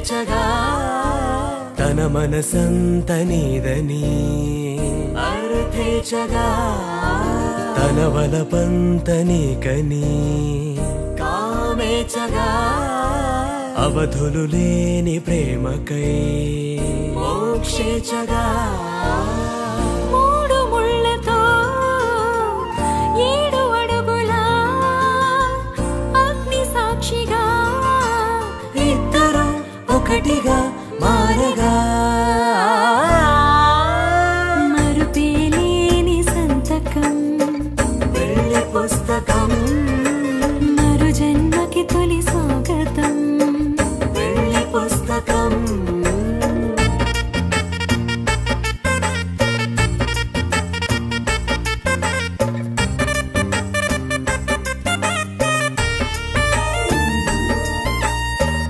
పేచగా తన మనసంత నీదని అర్థేచగా తన వలపంత నీకని కామేచగా అవధులు లేని ప్రేమకై మోక్షేచగా మూడు ముళ్ళతో 7 అడుగుల అగ్ని సాక్షిగా ఇద్దరు ఒకటిగా మారగా మరుపేలేని సంతకం వెళ్ళి పుస్తకం మరు జన్మకి తొలి స్వాగతం వెళ్ళి పుస్తకం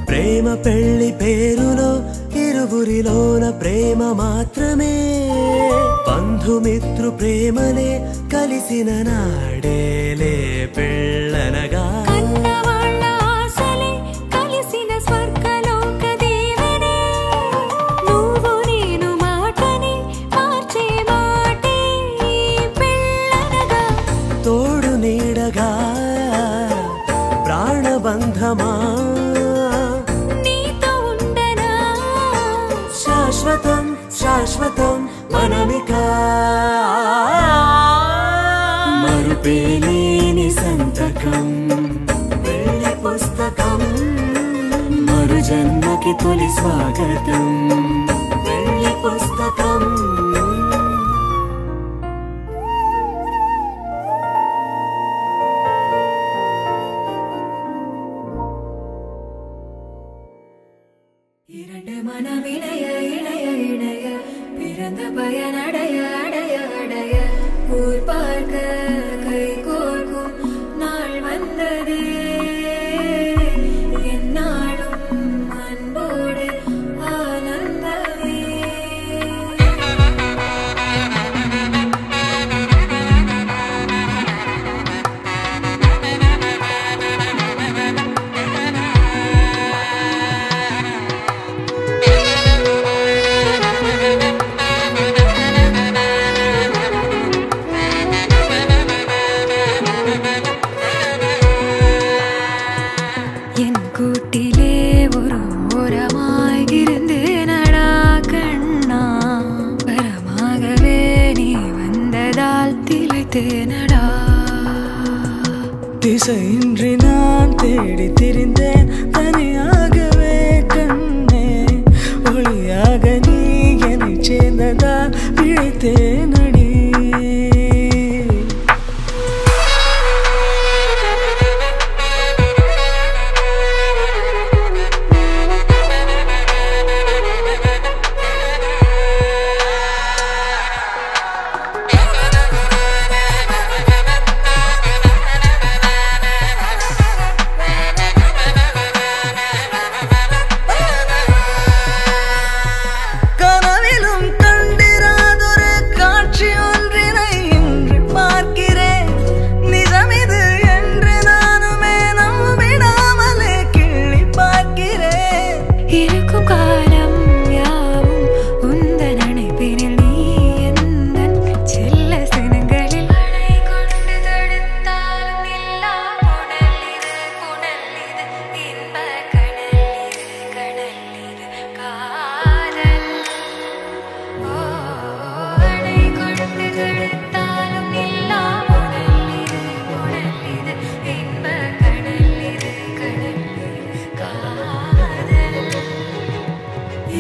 ప్రేమ పెళ్లి పేరులో ఇరువురిలోన ప్రేమ మాత్రమే బంధుమిత్రు ప్రేమలే కలిసిన నాడేలే పెళ్ళనగా కన్నవాళ్ళ ఆశలే కలిసిన స్వర్గలోక దేవనే నువ్వు నేను మాటని మార్చే మాటే పెళ్ళనగా తోడు నీడగా ప్రాణబంధమా శాశ్వతం శాశ్వతం మనమిక మరుపేలేని సంతకం వెళ్ళి పుస్తకం మరు జన్మకి తొలి స్వాగతం వెళ్ళి పుస్తకం இரண்டு மனம் இணைய இணைய இணைய பிறந்த பயன் அடைய அடைய அடைய ஊர் பார்க்க கை கோர்க்கும் நாள் வந்ததே என்னாலும் அன்போடு ஆனந்தமே என் கூட்டிலே ஒரு ஓரமாய் இருந்தேனடா கண்ணா வரமாகவே நீ வந்ததால் திளைத்தேனடா திசையின்றி நான் தேடி திரிந்தேன் தனியாகவே கண்ணே ஒளியாக நீ என்னை சேர்ந்ததால் பிழைத்தேனடி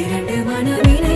இரண்டு மனமினை